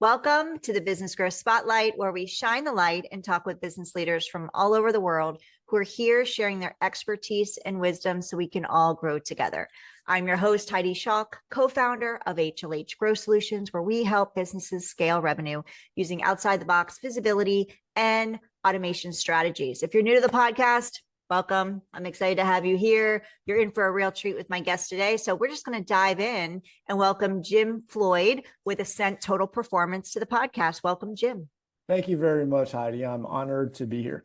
Welcome to the Business Growth Spotlight, where we shine the light and talk with business leaders from all over the world who are here sharing their expertise and wisdom so we can all grow together. I'm your host, Heidi Schalk, co-founder of HLH Growth Solutions, where we help businesses scale revenue using outside-the-box visibility and automation strategies. If you're new to the podcast, welcome. I'm excited to have you here. You're in for a real treat with my guest today. So we're just going to dive in and welcome Jim Floyd with Ascent Total Performance to the podcast. Welcome, Jim. Thank you very much, Heidi. I'm honored to be here.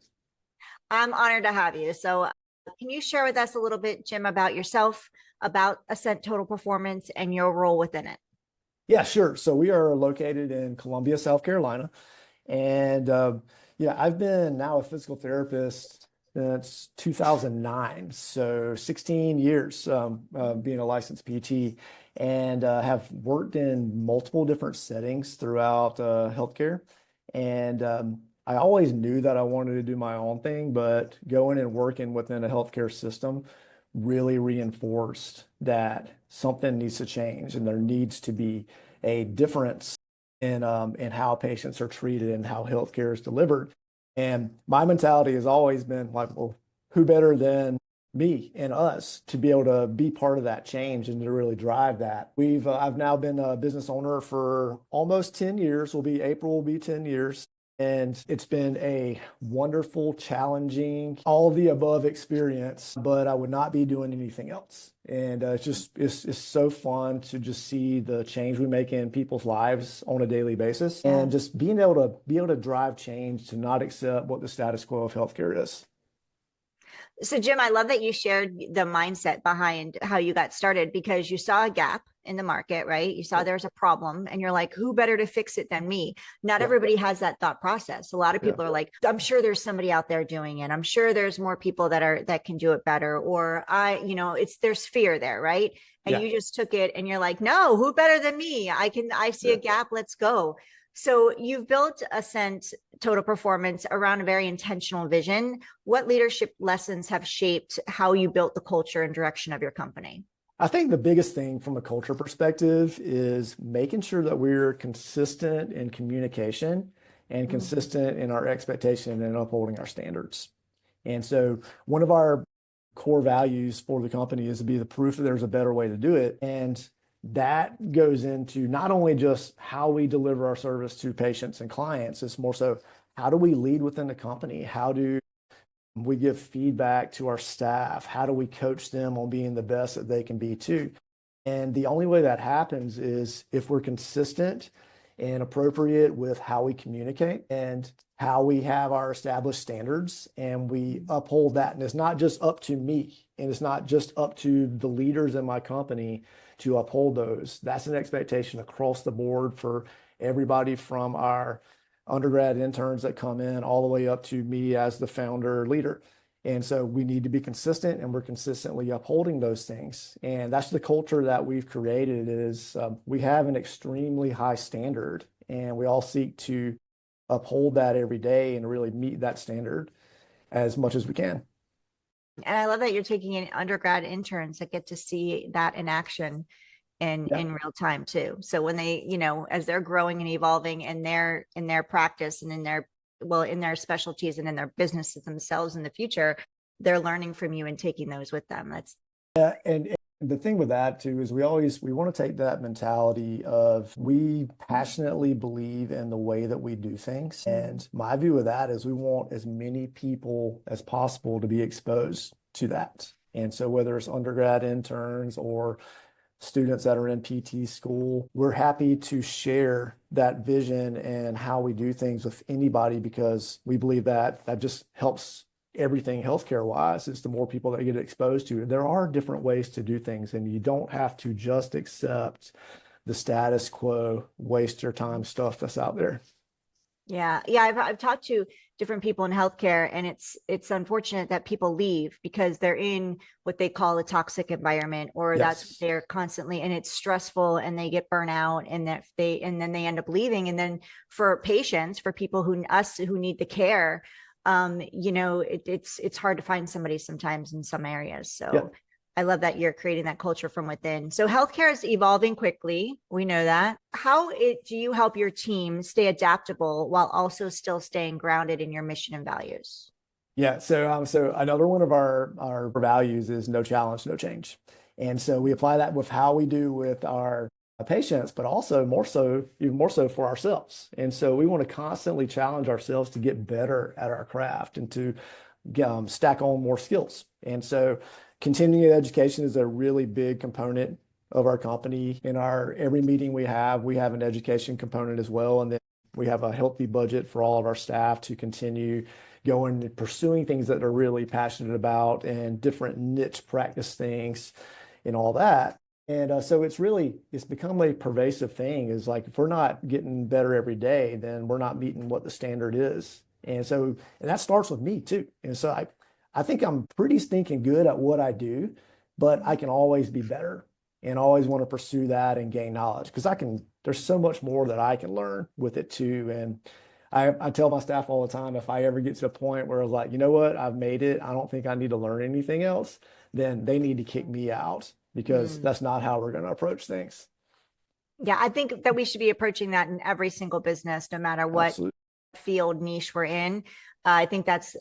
I'm honored to have you. So can you share with us a little bit, Jim, about yourself, about Ascent Total Performance and your role within it? Yeah, sure. So we are located in Columbia, South Carolina. And I've been now a physical therapist since 2009. So 16 years being a licensed PT, and have worked in multiple different settings throughout healthcare. And I always knew that I wanted to do my own thing, but going and working within a healthcare system really reinforced that something needs to change, and there needs to be a difference in how patients are treated and how healthcare is delivered. And my mentality has always been like, well, who better than me and us to be able to be part of that change and to really drive that. I've now been a business owner for almost 10 years. April will be 10 years. And it's been a wonderful, challenging, all of the above experience, but I would not be doing anything else. And it's so fun to just see the change we make in people's lives on a daily basis, and just being able to drive change to not accept what the status quo of healthcare is. So, Jim, I love that you shared the mindset behind how you got started, because you saw a gap in the market, right? You saw there's a problem and you're like, who better to fix it than me? Not everybody has that thought process. A lot of people are like, I'm sure there's somebody out there doing it. I'm sure there's more people that can do it better. Or there's fear there, right? And you just took it and you're like, no, who better than me? I see a gap. Let's go. So you've built Ascent Total Performance around a very intentional vision. What leadership lessons have shaped how you built the culture and direction of your company? I think the biggest thing from a culture perspective is making sure that we're consistent in communication and consistent in our expectation and upholding our standards. And so one of our core values for the company is to be the proof that there's a better way to do it. And that goes into not only just how we deliver our service to patients and clients, it's more so how do we lead within the company? How do we give feedback to our staff? How do we coach them on being the best that they can be too? And the only way that happens is if we're consistent and appropriate with how we communicate and how we have our established standards, and we uphold that. And it's not just up to me, and it's not just up to the leaders in my company to uphold those. That's an expectation across the board for everybody, from our undergrad interns that come in all the way up to me as the founder leader. And so we need to be consistent, and we're consistently upholding those things. And that's the culture that we've created. Is we have an extremely high standard, and we all seek to uphold that every day and really meet that standard as much as we can. And I love that you're taking in undergrad interns that get to see that in action in real time too. So when they, as they're growing and evolving in their practice and in their specialties and in their businesses themselves in the future, they're learning from you and taking those with them. And the thing with that too is we want to take that mentality of, we passionately believe in the way that we do things. And my view of that is we want as many people as possible to be exposed to that. And so whether it's undergrad interns or students that are in PT school, we're happy to share that vision and how we do things with anybody, because we believe that just helps everything healthcare wise. Is the more people that get exposed to it. There are different ways to do things, and you don't have to just accept the status quo, waste your time stuff that's out there. Yeah. I've talked to different people in healthcare, and it's unfortunate that people leave because they're in what they call a toxic environment, or that's they're constantly, and it's stressful, and they get burnt out, and then they end up leaving. And then for patients, for people who need the care, it's hard to find somebody sometimes in some areas. So I love that you're creating that culture from within. So healthcare is evolving quickly. We know that. Do you help your team stay adaptable while also still staying grounded in your mission and values? Yeah, so another one of our values is no challenge, no change. And so we apply that with how we do with our patients, but also more so, even more so for ourselves. And so we want to constantly challenge ourselves to get better at our craft and to stack on more skills. And so continuing education is a really big component of our company. In our every meeting we have an education component as well. And then we have a healthy budget for all of our staff to continue going and pursuing things that they're really passionate about and different niche practice things and all that. And so it's become a pervasive thing. Is like, if we're not getting better every day, then we're not meeting what the standard is. And that starts with me too. And so I think I'm pretty stinking good at what I do, but I can always be better and always want to pursue that and gain knowledge, because there's so much more that I can learn with it too. And I tell my staff all the time, if I ever get to a point where I was like, you know what, I've made it, I don't think I need to learn anything else, then they need to kick me out, because Mm. that's not how we're going to approach things. Yeah, I think that we should be approaching that in every single business, no matter what Absolutely. field niche we're in. I think that's,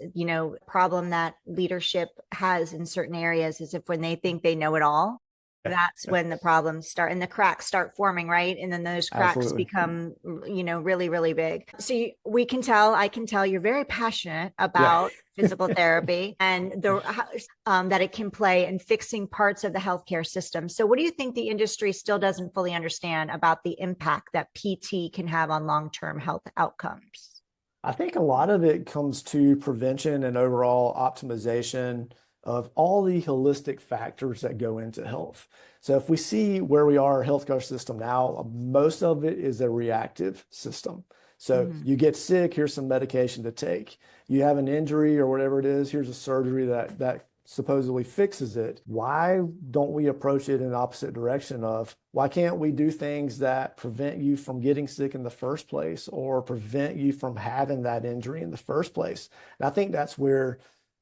problem that leadership has in certain areas is if when they think they know it all, Yeah, that's yeah, when the problems start and the cracks start forming, right? And then those cracks absolutely. become, really, really big. So I can tell you're very passionate Yeah. about physical therapy and that it can play in fixing parts of the healthcare system. So what do you think the industry still doesn't fully understand about the impact that PT can have on long-term health outcomes? I think a lot of it comes to prevention and overall optimization of all the holistic factors that go into health. So if we see where we are, healthcare system now, most of it is a reactive system. So Mm-hmm. you get sick, here's some medication to take. You have an injury or whatever it is, here's a surgery that supposedly fixes it. Why don't we approach it in the opposite direction of, why can't we do things that prevent you from getting sick in the first place, or prevent you from having that injury in the first place? And I think that's where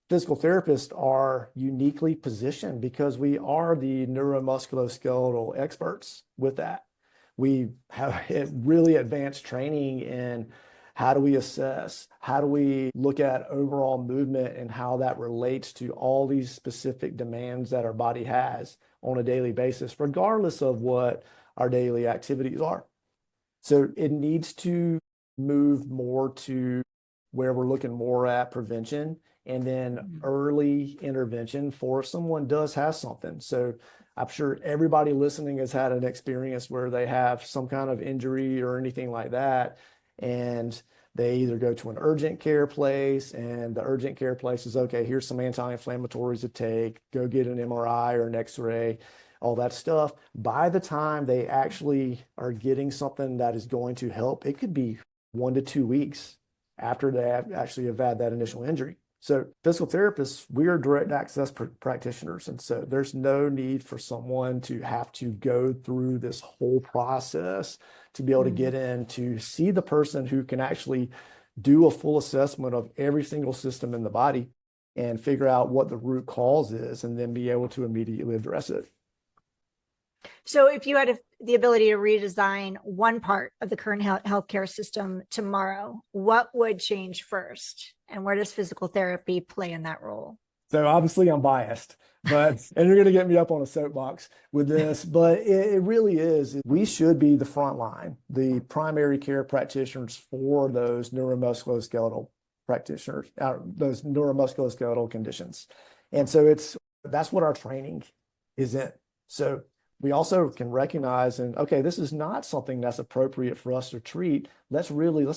physical therapists are uniquely positioned, because we are the neuromusculoskeletal experts with that. We have really advanced training in how do we assess, how do we look at overall movement and how that relates to all these specific demands that our body has on a daily basis, regardless of what our daily activities are. So it needs to move more to where we're looking more at prevention and then early intervention for if someone does have something. So I'm sure everybody listening has had an experience where they have some kind of injury or anything like that, and they either go to an urgent care place, and the urgent care place is, okay, here's some anti-inflammatories to take, go get an MRI or an X-ray, all that stuff. By the time they actually are getting something that is going to help, it could be 1 to 2 weeks after they actually have had that initial injury. So physical therapists, we are direct access practitioners. And so there's no need for someone to have to go through this whole process to be able to Mm. get in to see the person who can actually do a full assessment of every single system in the body and figure out what the root cause is, and then be able to immediately address it. So if you had the ability to redesign one part of the current healthcare system tomorrow, what would change first? And where does physical therapy play in that role? So obviously I'm biased, and you're going to get me up on a soapbox with this, but it really is. We should be the front line, the primary care practitioners for those neuromusculoskeletal practitioners, those neuromusculoskeletal conditions. And so that's what our training is in. So we also can recognize, and okay, this is not something that's appropriate for us to treat. Let's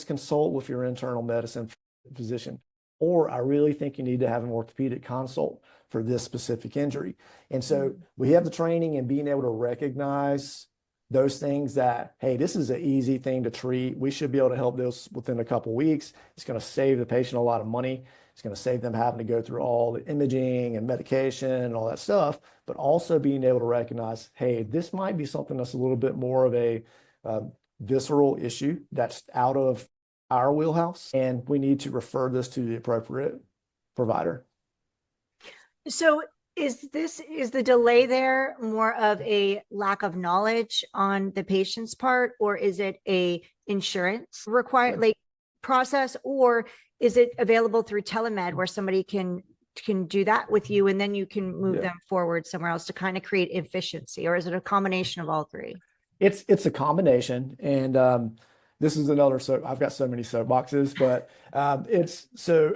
consult with your internal medicine physician. Or I really think you need to have an orthopedic consult for this specific injury. And so we have the training and being able to recognize those things that, hey, this is an easy thing to treat. We should be able to help this within a couple of weeks. It's going to save the patient a lot of money. It's going to save them having to go through all the imaging and medication and all that stuff, but also being able to recognize, hey, this might be something that's a little bit more of a visceral issue that's out of our wheelhouse, and we need to refer this to the appropriate provider. So Is the delay there more of a lack of knowledge on the patient's part, or is it a insurance required like process, or is it available through telemed where somebody can do that with you and then you can move Yeah. them forward somewhere else to kind of create efficiency, or is it a combination of all three? It's a combination, and this is another, so I've got so many soapboxes, but it's so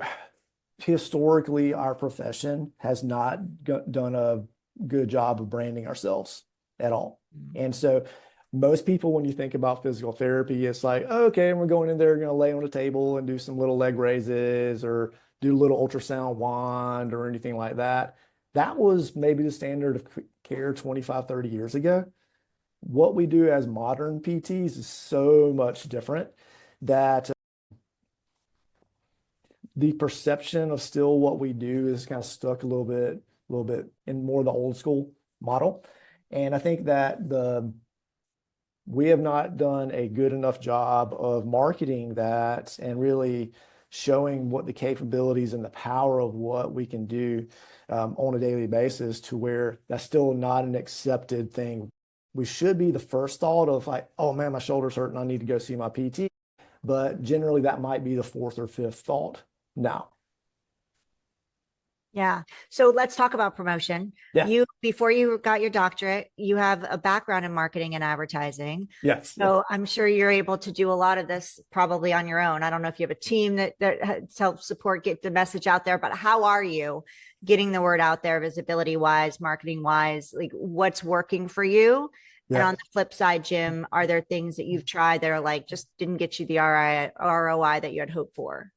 historically our profession has not done a good job of branding ourselves at all. And so most people, when you think about physical therapy, it's like, oh, okay, we're going in there, going to lay on a table and do some little leg raises or do a little ultrasound wand or anything like that. That was maybe the standard of care 25, 30 years ago. What we do as modern PTs is so much different that the perception of still what we do is kind of stuck a little bit in more the old school model. And I think that we have not done a good enough job of marketing that and really showing what the capabilities and the power of what we can do on a daily basis, to where that's still not an accepted thing. We should be the first thought of like, oh man, my shoulder's hurting, I need to go see my PT. But generally that might be the fourth or fifth thought now. Yeah. So let's talk about promotion. Yeah. You, before you got your doctorate, you have a background in marketing and advertising. Yes. Yeah. So I'm sure you're able to do a lot of this probably on your own. I don't know if you have a team that helps support, get the message out there, but how are you getting the word out there, visibility wise, marketing wise? Like, what's working for you? And Yeah. on the flip side, Jim, are there things that you've tried that are like just didn't get you the ROI that you had hoped for?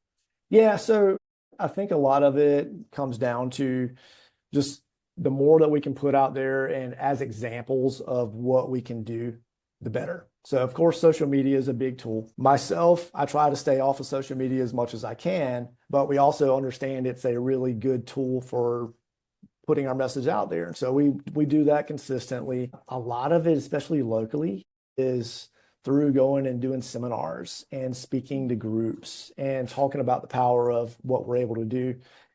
Yeah. So I think a lot of it comes down to just the more that we can put out there and as examples of what we can do, the better. So, of course, social media is a big tool. Myself, I try to stay off of social media as much as I can, but we also understand it's a really good tool for putting our message out there. And so we do that consistently. A lot of it, especially locally, is through going and doing seminars and speaking to groups and talking about the power of what we're able to do.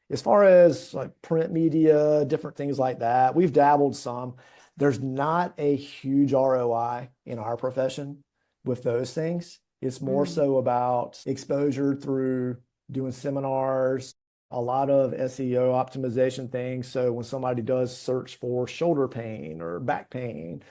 As far as like print media, different things like that, we've dabbled some. There's not a huge ROI in our profession with those things. It's more Mm. so about exposure through doing seminars, a lot of SEO optimization things. So when somebody does search for shoulder pain or back pain,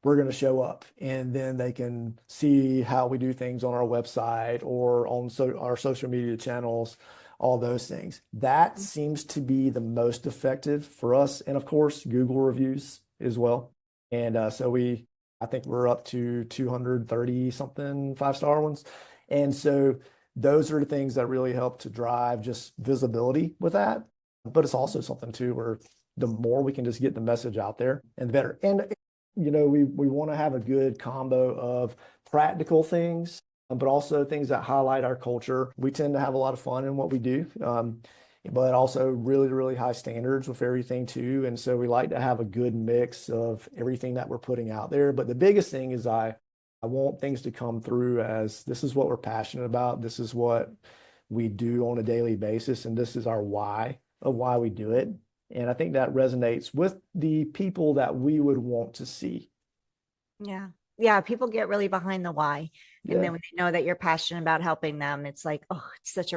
we're going to show up, and then they can see how we do things on our website or on our social media channels, all those things. That seems to be the most effective for us. And of course, Google reviews as well. And I think we're up to 230 something 5-star ones. And so those are the things that really help to drive just visibility with that. But it's also something too where the more we can just get the message out there and the better. And we want to have a good combo of practical things, but also things that highlight our culture. We tend to have a lot of fun in what we do, but also really, really high standards with everything too. And so we like to have a good mix of everything that we're putting out there. But the biggest thing is I want things to come through as this is what we're passionate about. This is what we do on a daily basis, and this is our why of why we do it. And I think that resonates with the people that we would want to see. Yeah. Yeah. People get really behind the why. And Yeah. then when they know that you're passionate about helping them, it's like, oh, it's such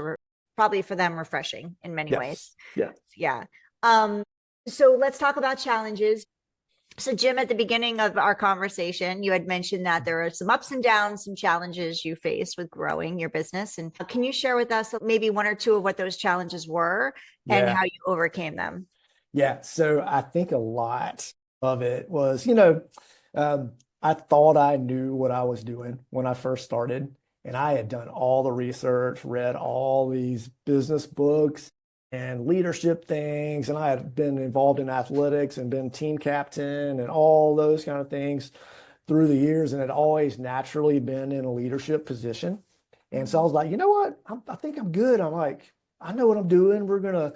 probably for them refreshing in many ways. Yes. Yeah. Yeah. Um, so let's talk about challenges. So, Jim, at the beginning of our conversation, you had mentioned that there are some ups and downs, some challenges you faced with growing your business. And can you share with us maybe one or two of what those challenges were and Yeah. how you overcame them? Yeah. So I think a lot of it was, I thought I knew what I was doing when I first started, and I had done all the research, read all these business books and leadership things, and I had been involved in athletics and been team captain and all those kind of things through the years, and had always naturally been in a leadership position. And so I was like, you know what? I think I'm good. I'm like, I know what I'm doing. We're gonna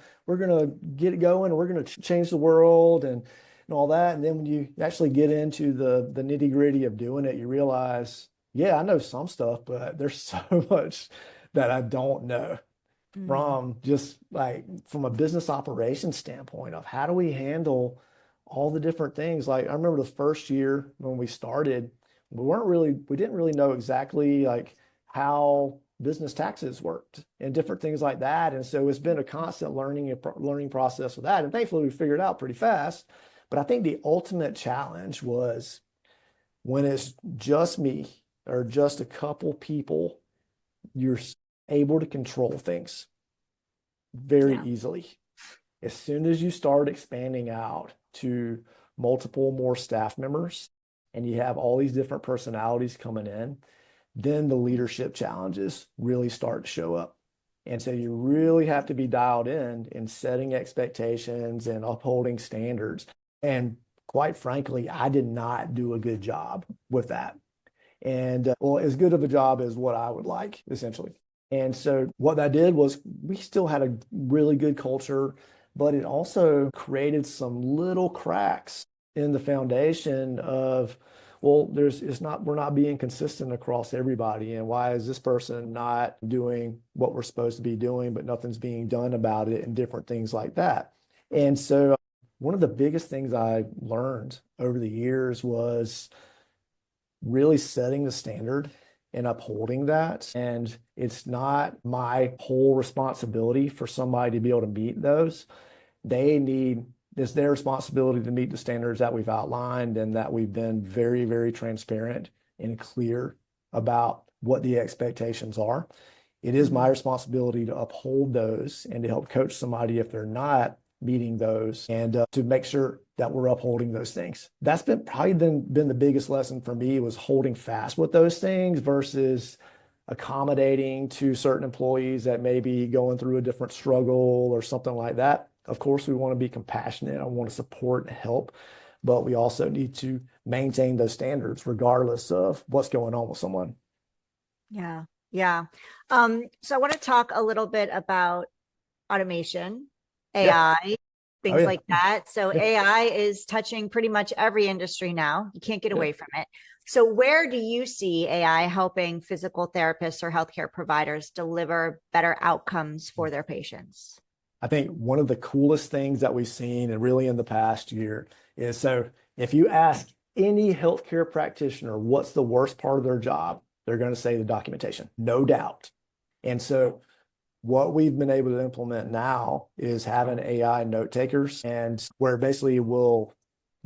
get it going. We're gonna change the world and all that. And then when you actually get into the nitty gritty of doing it, you realize, yeah, I know some stuff, but there's so much that I don't know. Mm. from just like from a business operations standpoint of how do we handle all the different things. Like I remember the first year when we started, we didn't really know exactly like how business taxes worked and different things like that. And so it's been a constant learning process with that. And thankfully we figured it out pretty fast. But I think the ultimate challenge was when it's just me or just a couple people, you're able to control things very Yeah. easily. As soon as you start expanding out to multiple more staff members and you have all these different personalities coming in, then the leadership challenges really start to show up. And so you really have to be dialed in setting expectations and upholding standards. And quite frankly, I did not do a good job with that. And well, as good of a job as what I would like, essentially. And so what that did was we still had a really good culture, but it also created some little cracks in the foundation of, well, we're not being consistent across everybody. And why is this person not doing what we're supposed to be doing, but nothing's being done about it and different things like that. And so one of the biggest things I learned over the years was really setting the standard and upholding that. And it's not my whole responsibility for somebody to be able to meet those. It's their responsibility to meet the standards that we've outlined and that we've been very, very transparent and clear about what the expectations are. It is my Mhm. responsibility to uphold those and to help coach somebody if they're not meeting those and to make sure that we're upholding those things. That's been the biggest lesson for me was holding fast with those things versus accommodating to certain employees that may be going through a different struggle or something like that. Of course, we want to be compassionate. I want to support and help, but we also need to maintain those standards regardless of what's going on with someone. Yeah. Yeah. So I want to talk a little bit about automation, Yeah. AI, Oh, things yeah. like that. So Yeah. AI is touching pretty much every industry now. You can't get Yeah. away from it. So where do you see AI helping physical therapists or healthcare providers deliver better outcomes for their patients? I think one of the coolest things that we've seen and really in the past year is so if you ask any healthcare practitioner what's the worst part of their job, they're going to say the documentation, no doubt. And so what we've been able to implement now is having AI note takers and where basically we'll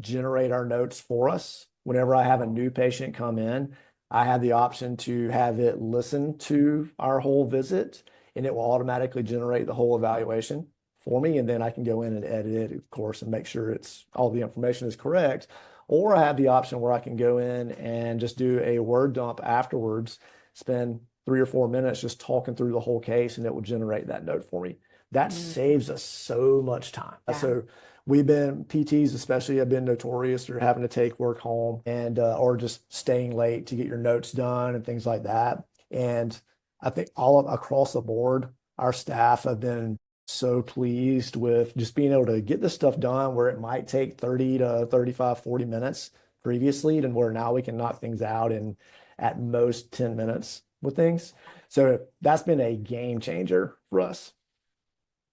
generate our notes for us. Whenever I have a new patient come in, I have the option to have it listen to our whole visit and it will automatically generate the whole evaluation for me. And then I can go in and edit it, of course, and make sure it's all the information is correct. Or I have the option where I can go in and just do a word dump afterwards, spend 3 or 4 minutes just talking through the whole case, and it will generate that note for me. That Mm, saves us so much time. yeah. So PTs especially have been notorious for having to take work home and or just staying late to get your notes done and things like that. And I think across the board, our staff have been so pleased with just being able to get this stuff done where it might take 30 to 35, 40 minutes previously, and where now we can knock things out in at most 10 minutes with things. So that's been a game changer for us.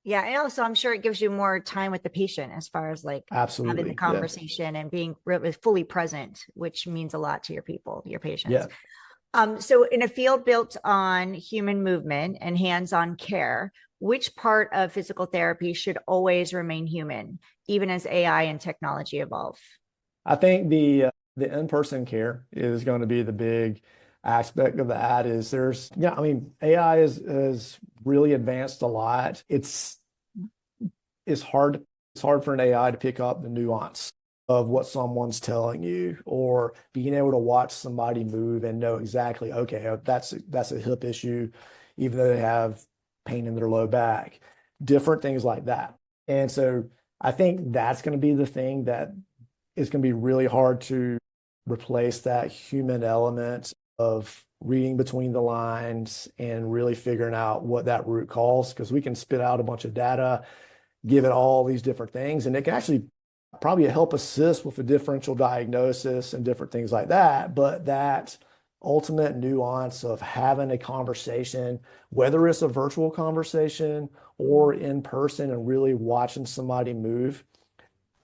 Yeah. And also, I'm sure it gives you more time with the patient as far as like having the Absolutely. Yeah. conversation and being really fully present, which means a lot to your people, your patients. Yeah. So in a field built on human movement and hands-on care, which part of physical therapy should always remain human, even as AI and technology evolve? I think the in-person care is going to be the big aspect of that is yeah, I mean, AI is really advanced a lot. It's hard it's hard for an AI to pick up the nuance of what someone's telling you or being able to watch somebody move and know exactly, okay, that's a hip issue, even though they have pain in their low back, different things like that. And so I think that's going to be the thing that is going to be really hard to replace that human element of reading between the lines and really figuring out what that root cause, because we can spit out a bunch of data, give it all these different things, and it can actually probably help assist with a differential diagnosis and different things like that. But that ultimate nuance of having a conversation, whether it's a virtual conversation or in person, and really watching somebody move.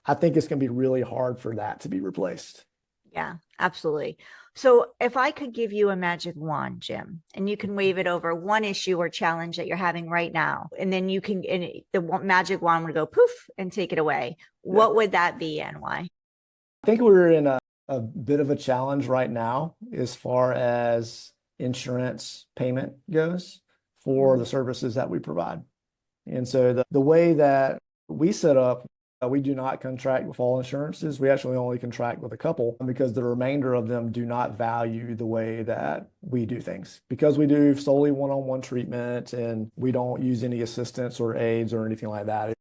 I think it's going to be really hard for that to be replaced. Yeah, absolutely. So if I could give you a magic wand, Jim, and you can wave it over one issue or challenge that you're having right now, and then you can, and magic wand would go poof and take it away. Yeah. What would that be and why? I think we're in a bit of a challenge right now as far as insurance payment goes for the services that we provide. And so the way that we set up, we do not contract with all insurances. We actually only contract with a couple because the remainder of them do not value the way that we do things. Because we do solely one-on-one treatment and we don't use any assistants or aides or anything like that.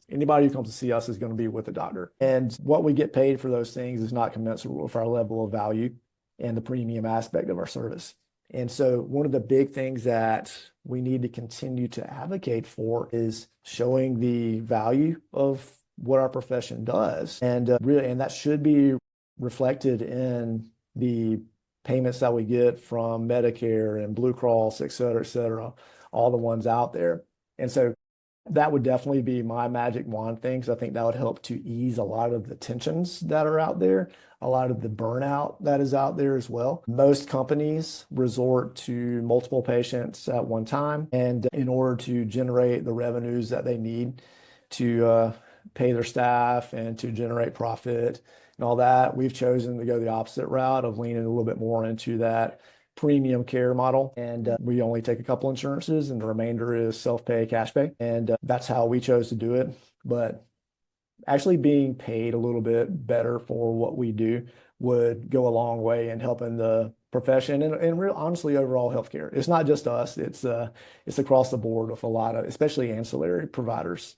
Anybody who comes to see us is going to be with a doctor. And what we get paid for those things is not commensurate with our level of value and the premium aspect of our service. And so one of the big things that we need to continue to advocate for is showing the value of what our profession does. And and that should be reflected in the payments that we get from Medicare and Blue Cross, et cetera, all the ones out there. And so that would definitely be my magic wand thing, because I think that would help to ease a lot of the tensions that are out there, a lot of the burnout that is out there as well. Most companies resort to multiple patients at one time, and in order to generate the revenues that they need to pay their staff and to generate profit and all that, we've chosen to go the opposite route of leaning a little bit more into that premium care model. And we only take a couple insurances and the remainder is self-pay, cash pay. And that's how we chose to do it. But actually being paid a little bit better for what we do would go a long way in helping the profession and real honestly overall healthcare. It's not just us, it's across the board with a lot of, especially ancillary providers.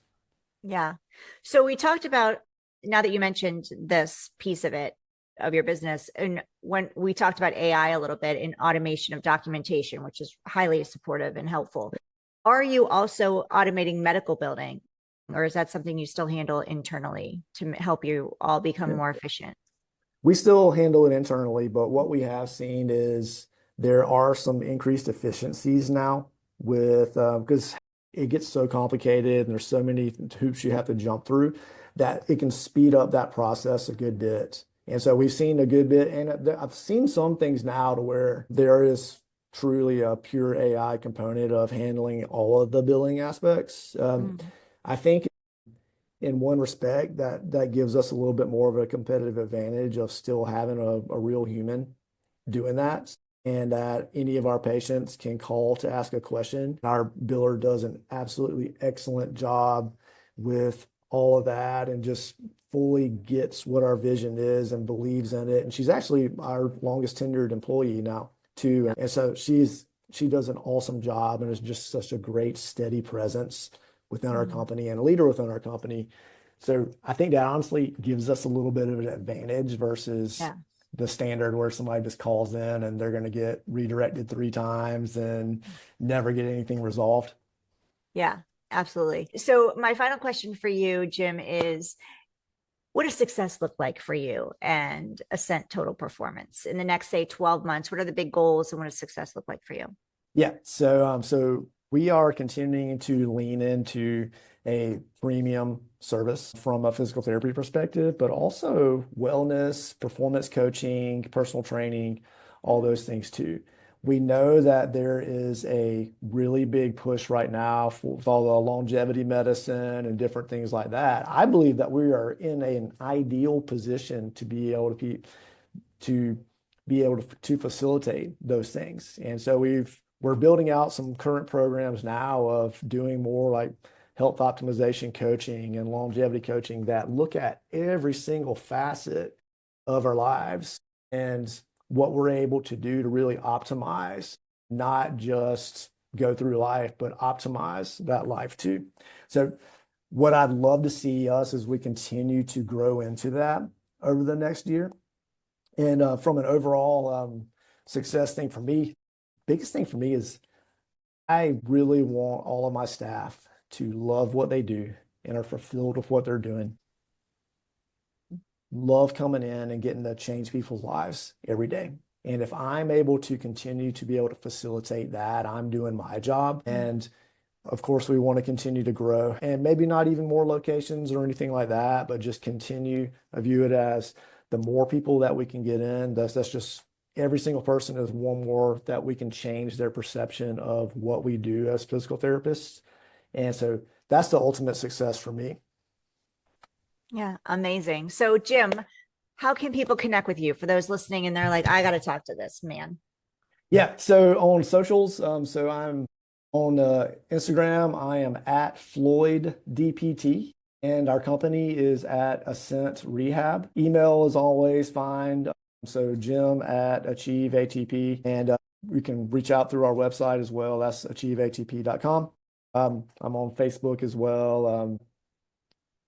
Yeah. So we talked about, now that you mentioned this piece of it, of your business, and when we talked about AI a little bit in automation of documentation, which is highly supportive and helpful. Are you also automating medical billing, or is that something you still handle internally to help you all become more efficient? We still handle it internally, but what we have seen is there are some increased efficiencies now with because it gets so complicated and there's so many hoops you have to jump through that it can speed up that process a good bit. And so we've seen a good bit, and I've seen some things now to where there is truly a pure AI component of handling all of the billing aspects. I think in one respect that gives us a little bit more of a competitive advantage of still having a real human doing that, and that any of our patients can call to ask a question. Our biller does an absolutely excellent job with all of that and just fully gets what our vision is and believes in it. And she's actually our longest tenured employee now too. And so she does an awesome job and is just such a great steady presence within our company and a leader within our company. So I think that honestly gives us a little bit of an advantage versus the standard where somebody just calls in and they're going to get redirected 3 times and never get anything resolved. Yeah, absolutely. So my final question for you, Jim, is what does success look like for you and Ascent Total Performance in the next, say, 12 months? What are the big goals and what does success look like for you? Yeah, so we are continuing to lean into a premium service from a physical therapy perspective, but also wellness, performance coaching, personal training, all those things too. We know that there is a really big push right now with all the longevity medicine and different things like that. I believe that we are in an ideal position to be able to facilitate those things. And so we're building out some current programs now of doing more like health optimization coaching and longevity coaching that look at every single facet of our lives and what we're able to do to really optimize, not just go through life, but optimize that life too. So what I'd love to see us as we continue to grow into that over the next year. And from an overall success thing for me, biggest thing for me is I really want all of my staff to love what they do and are fulfilled with what they're doing. Love coming in and getting to change people's lives every day. And if I'm able to continue to be able to facilitate that, I'm doing my job. And of course, we want to continue to grow and maybe not even more locations or anything like that, but just continue. I view it as the more people that we can get in, that's just every single person is one more that we can change their perception of what we do as physical therapists. And so that's the ultimate success for me. Yeah, amazing. So, Jim, how can people connect with you for those listening and they're like, I got to talk to this man? Yeah. So on socials, so I'm on Instagram, I am at Floyd DPT, and our company is at Ascent Rehab. Email is always fine. So Jim at Achieve ATP, and you can reach out through our website as well. That's achieveatp.com. I'm on Facebook as well.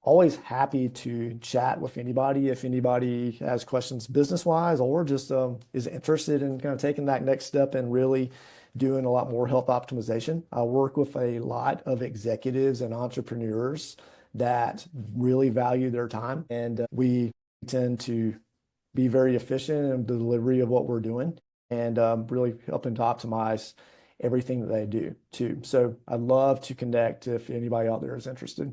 Always happy to chat with anybody if anybody has questions business wise or just is interested in kind of taking that next step and really doing a lot more health optimization. I work with a lot of executives and entrepreneurs that really value their time, and we tend to be very efficient in the delivery of what we're doing and really helping to optimize everything that they do too. So I'd love to connect if anybody out there is interested.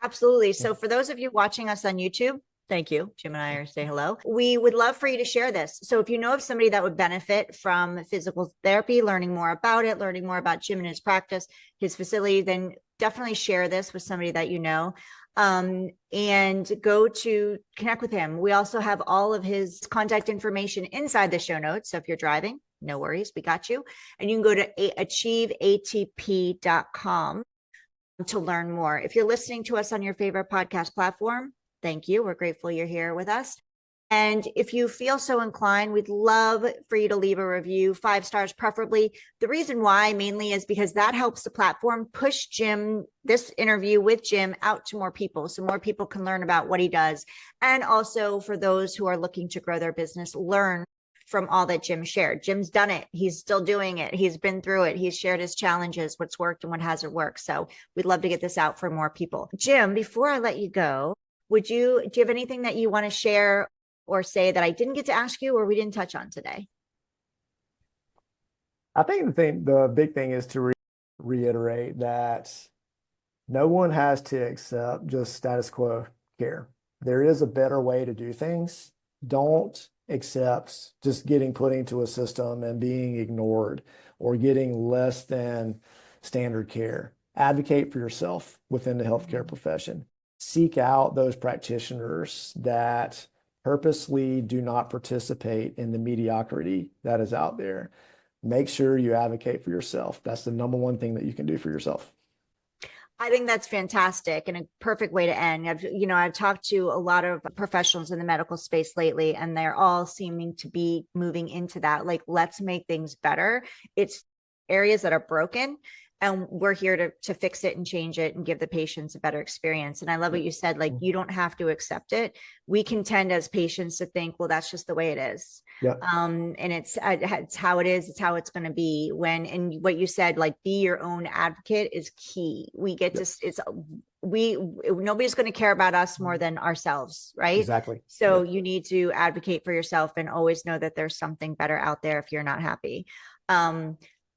Absolutely. So for those of you watching us on YouTube, thank you. Jim and I are say hello. We would love for you to share this. So if you know of somebody that would benefit from physical therapy, learning more about it, learning more about Jim and his practice, his facility, then definitely share this with somebody that you know. And go to connect with him. We also have all of his contact information inside the show notes. So if you're driving, no worries, we got you. And you can go to achieveatp.com to learn more. If you're listening to us on your favorite podcast platform, thank you. We're grateful you're here with us. And if you feel so inclined, we'd love for you to leave a review, 5 stars preferably. The reason why mainly is because that helps the platform push Jim, this interview with Jim, out to more people so more people can learn about what he does. And also for those who are looking to grow their business, learn from all that Jim shared. Jim's done it. He's still doing it. He's been through it. He's shared his challenges, what's worked and what hasn't worked. So we'd love to get this out for more people. Jim, before I let you go, do you have anything that you want to share or say that I didn't get to ask you or we didn't touch on today? I think the big thing is to reiterate that no one has to accept just status quo care. There is a better way to do things. Don't accept just getting put into a system and being ignored or getting less than standard care. Advocate for yourself within the healthcare profession. Seek out those practitioners that purposely do not participate in the mediocrity that is out there. Make sure you advocate for yourself. That's the number one thing that you can do for yourself. I think that's fantastic and a perfect way to end. I've talked to a lot of professionals in the medical space lately, and they're all seeming to be moving into that. Like, let's make things better. It's areas that are broken, and we're here to fix it and change it and give the patients a better experience. And I love what you said, like, you don't have to accept it. We can tend as patients to think, well, that's just the way it is. Yeah. And it's how it is. It's how it's going to be and what you said, like, be your own advocate is key. We get to, nobody's going to care about us more than ourselves. Right. Exactly. So you need to advocate for yourself and always know that there's something better out there if you're not happy.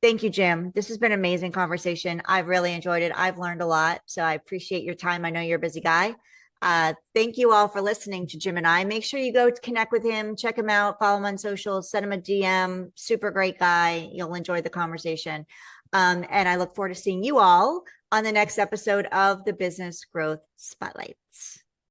Thank you, Jim. This has been an amazing conversation. I've really enjoyed it. I've learned a lot. So I appreciate your time. I know you're a busy guy. Thank you all for listening to Jim and I. Make sure you go to connect with him, check him out, follow him on social, send him a DM. Super great guy. You'll enjoy the conversation. And I look forward to seeing you all on the next episode of the Business Growth Spotlights.